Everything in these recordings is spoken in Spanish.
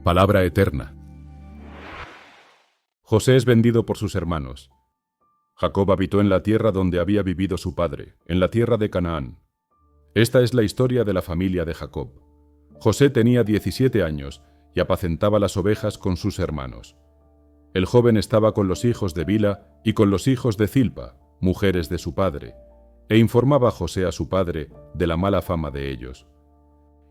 Palabra eterna. José es vendido por sus hermanos. Jacob habitó en la tierra donde había vivido su padre, en la tierra de Canaán. Esta es la historia de la familia de Jacob. José tenía 17 años y apacentaba las ovejas con sus hermanos. El joven estaba con los hijos de Bila y con los hijos de Zilpa, mujeres de su padre, e informaba a José a su padre de la mala fama de ellos.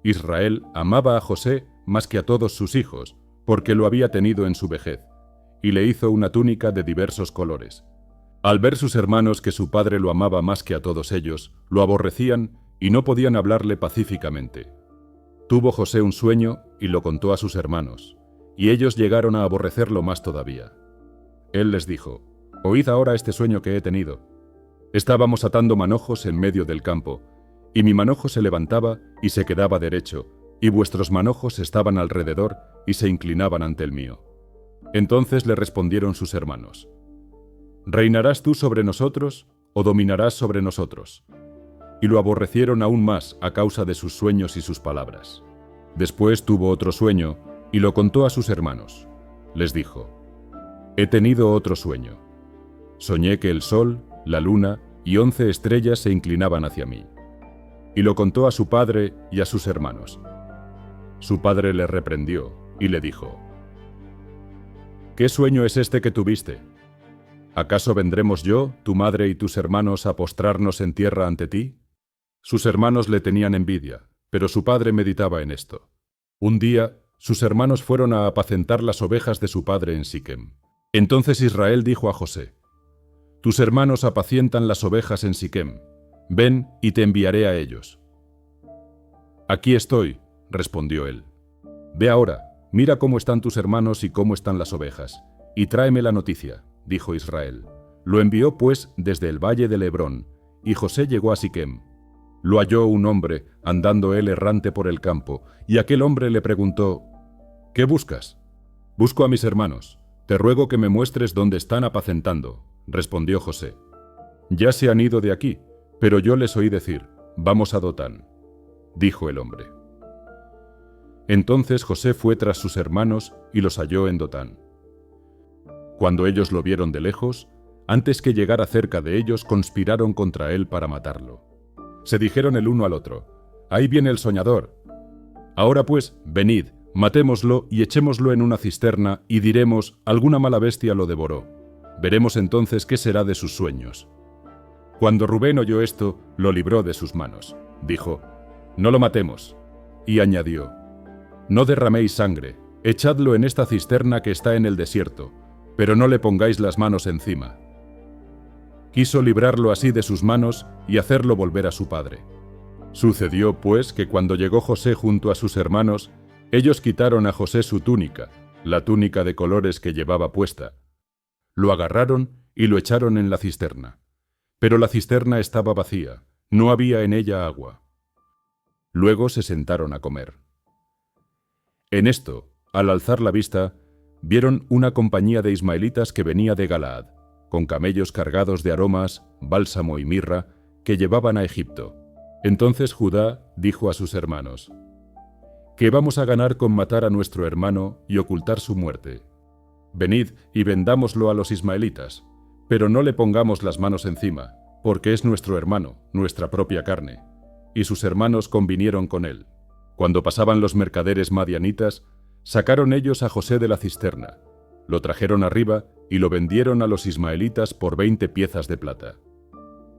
Israel amaba a José más que a todos sus hijos, porque lo había tenido en su vejez, y le hizo una túnica de diversos colores. Al ver sus hermanos que su padre lo amaba más que a todos ellos, lo aborrecían y no podían hablarle pacíficamente. Tuvo José un sueño y lo contó a sus hermanos, y ellos llegaron a aborrecerlo más todavía. Él les dijo: «Oíd ahora este sueño que he tenido. Estábamos atando manojos en medio del campo, y mi manojo se levantaba y se quedaba derecho, y vuestros manojos estaban alrededor y se inclinaban ante el mío». Entonces le respondieron sus hermanos: «¿Reinarás tú sobre nosotros o dominarás sobre nosotros?». Y lo aborrecieron aún más a causa de sus sueños y sus palabras. Después tuvo otro sueño y lo contó a sus hermanos. Les dijo: «He tenido otro sueño. Soñé que el sol, la luna y 11 estrellas se inclinaban hacia mí». Y lo contó a su padre y a sus hermanos. Su padre le reprendió y le dijo: «¿Qué sueño es este que tuviste? ¿Acaso vendremos yo, tu madre y tus hermanos a postrarnos en tierra ante ti?». Sus hermanos le tenían envidia, pero su padre meditaba en esto. Un día, sus hermanos fueron a apacentar las ovejas de su padre en Siquem. Entonces Israel dijo a José: «Tus hermanos apacientan las ovejas en Siquem. Ven y te enviaré a ellos». «Aquí estoy», respondió él. «Ve ahora, mira cómo están tus hermanos y cómo están las ovejas, y tráeme la noticia», dijo Israel. Lo envió pues desde el valle de Hebrón, y José llegó a Siquem. Lo halló un hombre, andando él errante por el campo, y aquel hombre le preguntó: «¿Qué buscas?». «Busco a mis hermanos. Te ruego que me muestres dónde están apacentando», respondió José. «Ya se han ido de aquí, pero yo les oí decir: vamos a Dotán», dijo el hombre. Entonces José fue tras sus hermanos y los halló en Dotán. Cuando ellos lo vieron de lejos, antes que llegara cerca de ellos, conspiraron contra él para matarlo. Se dijeron el uno al otro: «Ahí viene el soñador. Ahora pues, venid, matémoslo y echémoslo en una cisterna, y diremos: alguna mala bestia lo devoró. Veremos entonces qué será de sus sueños». Cuando Rubén oyó esto, lo libró de sus manos. Dijo: «No lo matemos». Y añadió: «No derraméis sangre, echadlo en esta cisterna que está en el desierto, pero no le pongáis las manos encima». Quiso librarlo así de sus manos y hacerlo volver a su padre. Sucedió, pues, que cuando llegó José junto a sus hermanos, ellos quitaron a José su túnica, la túnica de colores que llevaba puesta. Lo agarraron y lo echaron en la cisterna. Pero la cisterna estaba vacía, no había en ella agua. Luego se sentaron a comer. En esto, al alzar la vista, vieron una compañía de ismaelitas que venía de Galaad, con camellos cargados de aromas, bálsamo y mirra, que llevaban a Egipto. Entonces Judá dijo a sus hermanos: «¿Qué vamos a ganar con matar a nuestro hermano y ocultar su muerte? Venid y vendámoslo a los ismaelitas, pero no le pongamos las manos encima, porque es nuestro hermano, nuestra propia carne». Y sus hermanos convinieron con él. Cuando pasaban los mercaderes madianitas, sacaron ellos a José de la cisterna, lo trajeron arriba y lo vendieron a los ismaelitas por 20 piezas de plata.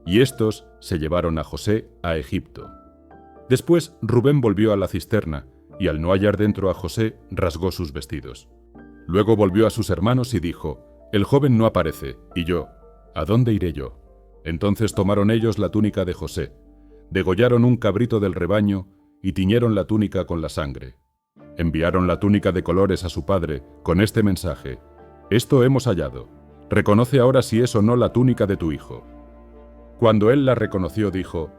Y estos se llevaron a José a Egipto. Después Rubén volvió a la cisterna, y al no hallar dentro a José, rasgó sus vestidos. Luego volvió a sus hermanos y dijo: «El joven no aparece, y yo, ¿a dónde iré yo?». Entonces tomaron ellos la túnica de José, degollaron un cabrito del rebaño y tiñeron la túnica con la sangre. Enviaron la túnica de colores a su padre con este mensaje: «Esto hemos hallado. Reconoce ahora si es o no la túnica de tu hijo». Cuando él la reconoció, dijo: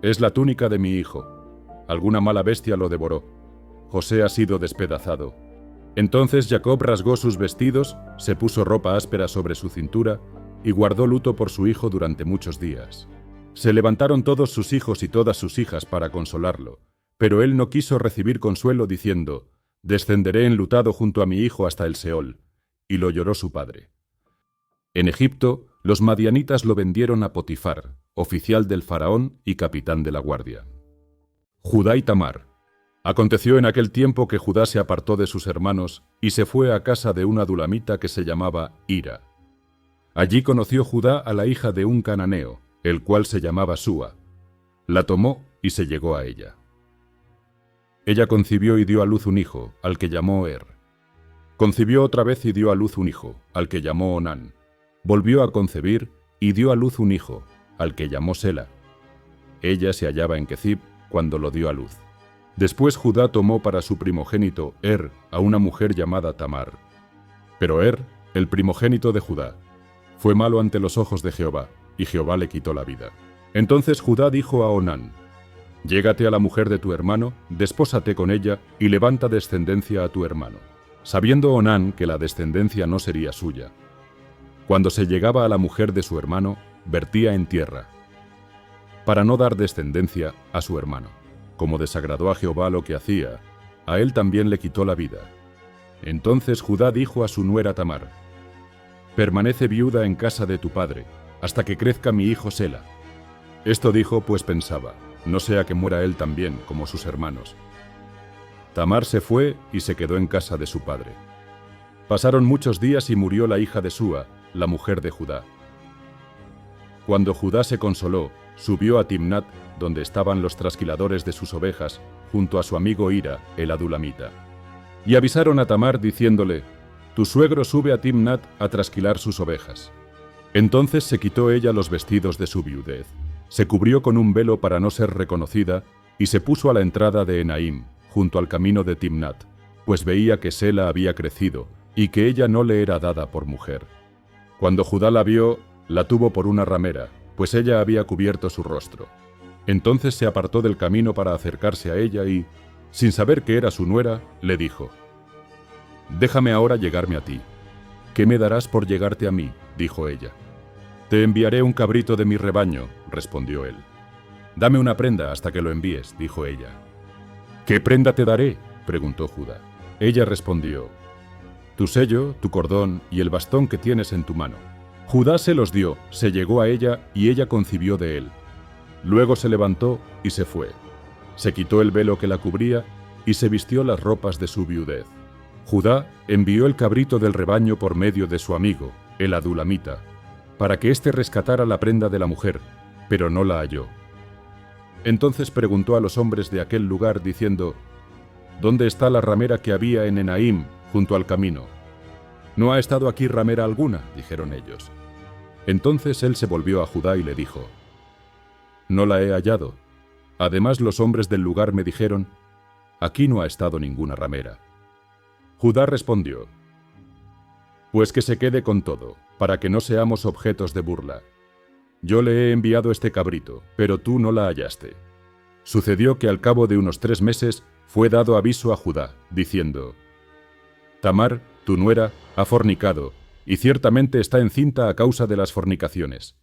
«Es la túnica de mi hijo. Alguna mala bestia lo devoró. José ha sido despedazado». Entonces Jacob rasgó sus vestidos, se puso ropa áspera sobre su cintura y guardó luto por su hijo durante muchos días. Se levantaron todos sus hijos y todas sus hijas para consolarlo, pero él no quiso recibir consuelo, diciendo: Descenderé enlutado junto a mi hijo hasta el Seol. Y lo lloró su padre. En Egipto, los madianitas lo vendieron a Potifar, oficial del faraón y capitán de la guardia. Judá y Tamar. Aconteció en aquel tiempo que Judá se apartó de sus hermanos y se fue a casa de una adulamita que se llamaba Hira. Allí conoció Judá a la hija de un cananeo, el cual se llamaba Súa. La tomó y se llegó a ella. Ella concibió y dio a luz un hijo, al que llamó Concibió otra vez y dio a luz un hijo, al que llamó Onán. Volvió a concebir y dio a luz un hijo, al que llamó Sela. Ella se hallaba en Quezib cuando lo dio a luz. Después Judá tomó para su primogénito a una mujer llamada Tamar. Pero el primogénito de Judá, fue malo ante los ojos de Jehová, y Jehová le quitó la vida. Entonces Judá dijo a Onán: Llégate a la mujer de tu hermano, despósate con ella y levanta descendencia a tu hermano, sabiendo Onán que la descendencia no sería suya. Cuando se llegaba a la mujer de su hermano, vertía en tierra, para no dar descendencia a su hermano. Como desagradó a Jehová lo que hacía, a él también le quitó la vida. Entonces Judá dijo a su nuera Tamar: Permanece viuda en casa de tu padre, hasta que crezca mi hijo Sela. Esto dijo, pues pensaba, no sea que muera él también, como sus hermanos. Tamar se fue y se quedó en casa de su padre. Pasaron muchos días y murió la hija de Súa, la mujer de Judá. Cuando Judá se consoló, subió a Timnat, donde estaban los trasquiladores de sus ovejas, junto a su amigo Hira, el adulamita. Y avisaron a Tamar diciéndole: Tu suegro sube a Timnat a trasquilar sus ovejas. Entonces se quitó ella los vestidos de su viudez, se cubrió con un velo para no ser reconocida, y se puso a la entrada de Enaim, junto al camino de Timnat, pues veía que Sela había crecido, y que ella no le era dada por mujer. Cuando Judá la vio, la tuvo por una ramera, pues ella había cubierto su rostro. Entonces se apartó del camino para acercarse a ella y, sin saber que era su nuera, le dijo: Déjame ahora llegarme a ti. ¿Qué me darás por llegarte a mí?, dijo ella. Te enviaré un cabrito de mi rebaño, respondió él. Dame una prenda hasta que lo envíes, dijo ella. ¿Qué prenda te daré?, preguntó Judá. Ella respondió: Tu sello, tu cordón y el bastón que tienes en tu mano. Judá se los dio, se llegó a ella y ella concibió de él. Luego se levantó y se fue. Se quitó el velo que la cubría y se vistió las ropas de su viudez. Judá envió el cabrito del rebaño por medio de su amigo, el adulamita, para que éste rescatara la prenda de la mujer, pero no la halló. Entonces preguntó a los hombres de aquel lugar diciendo: ¿Dónde está la ramera que había en Enaim, junto al camino? No ha estado aquí ramera alguna, dijeron ellos. Entonces él se volvió a Judá y le dijo: No la he hallado. Además los hombres del lugar me dijeron: Aquí no ha estado ninguna ramera. Judá respondió: Pues que se quede con todo, para que no seamos objetos de burla. Yo le he enviado este cabrito, pero tú no la hallaste. Sucedió que al cabo de unos 3 meses fue dado aviso a Judá, diciendo: Tamar, tu nuera, ha fornicado, y ciertamente está encinta a causa de las fornicaciones.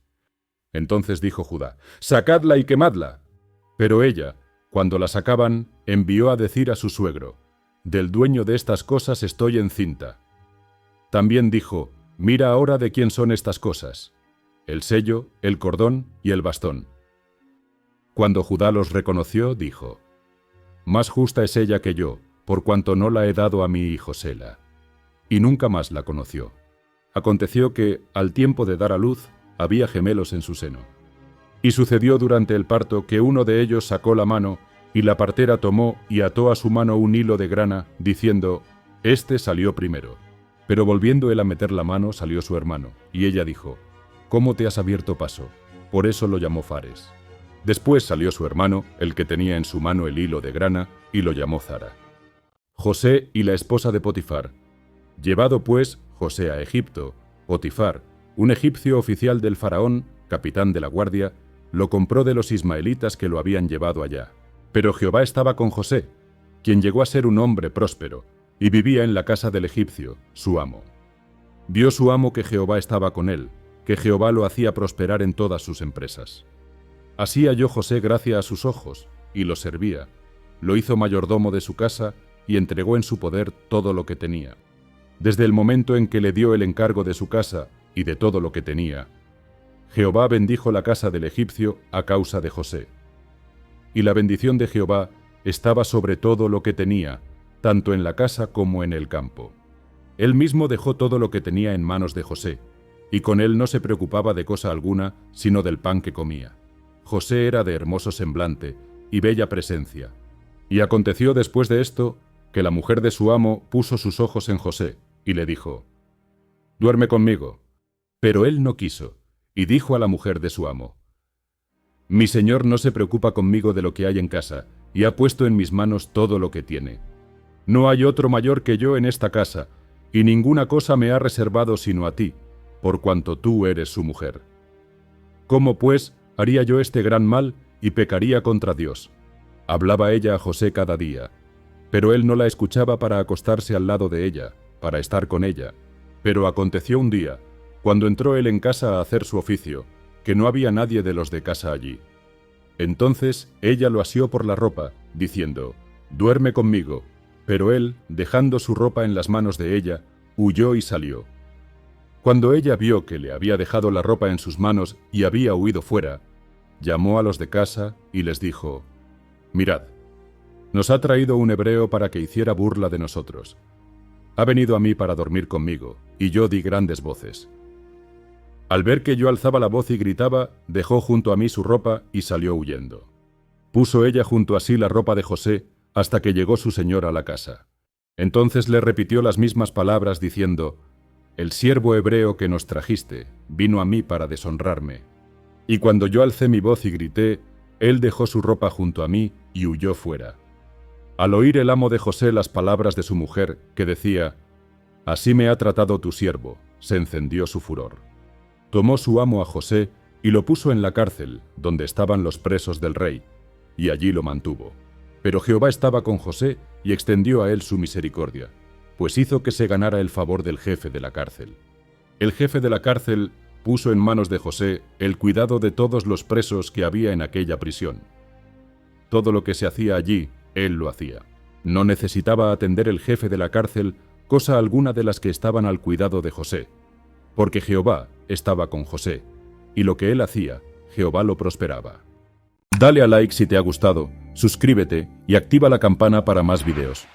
Entonces dijo Judá: Sacadla y quemadla. Pero ella, cuando la sacaban, envió a decir a su suegro: Del dueño de estas cosas estoy encinta. También dijo: Mira ahora de quién son estas cosas: el sello, el cordón y el bastón. Cuando Judá los reconoció, dijo: Más justa es ella que yo, por cuanto no la he dado a mi hijo Sela. Y nunca más la conoció. Aconteció que, al tiempo de dar a luz, había gemelos en su seno. Y sucedió durante el parto que uno de ellos sacó la mano, y la partera tomó y ató a su mano un hilo de grana, diciendo: Este salió primero. Pero volviendo él a meter la mano, salió su hermano, y ella dijo: ¿Cómo te has abierto paso? Por eso lo llamó Fares. Después salió su hermano, el que tenía en su mano el hilo de grana, y lo llamó Zara. José y la esposa de Potifar. Llevado pues José a Egipto, Potifar, un egipcio oficial del faraón, capitán de la guardia, lo compró de los ismaelitas que lo habían llevado allá. Pero Jehová estaba con José, quien llegó a ser un hombre próspero, y vivía en la casa del egipcio, su amo. Vio su amo que Jehová estaba con él, que Jehová lo hacía prosperar en todas sus empresas. Así halló José gracia a sus ojos, y lo servía. Lo hizo mayordomo de su casa, y entregó en su poder todo lo que tenía. Desde el momento en que le dio el encargo de su casa y de todo lo que tenía, Jehová bendijo la casa del egipcio a causa de José. Y la bendición de Jehová estaba sobre todo lo que tenía, tanto en la casa como en el campo. Él mismo dejó todo lo que tenía en manos de José, y con él no se preocupaba de cosa alguna, sino del pan que comía. José era de hermoso semblante y bella presencia. Y aconteció después de esto, que la mujer de su amo puso sus ojos en José, y le dijo: «Duerme conmigo». Pero él no quiso, y dijo a la mujer de su amo: «Mi señor no se preocupa conmigo de lo que hay en casa, y ha puesto en mis manos todo lo que tiene. No hay otro mayor que yo en esta casa, y ninguna cosa me ha reservado sino a ti, por cuanto tú eres su mujer. ¿Cómo, pues, haría yo este gran mal y pecaría contra Dios?». Hablaba ella a José cada día, pero él no la escuchaba para acostarse al lado de ella, para estar con ella. Pero aconteció un día, cuando entró él en casa a hacer su oficio, que no había nadie de los de casa allí. Entonces ella lo asió por la ropa, diciendo: «Duerme conmigo». Pero él, dejando su ropa en las manos de ella, huyó y salió. Cuando ella vio que le había dejado la ropa en sus manos y había huido fuera, llamó a los de casa y les dijo: «Mirad, nos ha traído un hebreo para que hiciera burla de nosotros. Ha venido a mí para dormir conmigo, y yo di grandes voces. Al ver que yo alzaba la voz y gritaba, dejó junto a mí su ropa y salió huyendo. Puso ella junto a sí la ropa de José hasta que llegó su señor a la casa. Entonces le repitió las mismas palabras diciendo: «El siervo hebreo que nos trajiste vino a mí para deshonrarme». Y cuando yo alcé mi voz y grité, él dejó su ropa junto a mí y huyó fuera. Al oír el amo de José las palabras de su mujer, que decía: «Así me ha tratado tu siervo», se encendió su furor. Tomó su amo a José y lo puso en la cárcel, donde estaban los presos del rey, y allí lo mantuvo. Pero Jehová estaba con José y extendió a él su misericordia, pues hizo que se ganara el favor del jefe de la cárcel. El jefe de la cárcel puso en manos de José el cuidado de todos los presos que había en aquella prisión. Todo lo que se hacía allí, él lo hacía. No necesitaba atender el jefe de la cárcel cosa alguna de las que estaban al cuidado de José, porque Jehová estaba con José, y lo que él hacía, Jehová lo prosperaba. Dale a like si te ha gustado, suscríbete y activa la campana para más videos.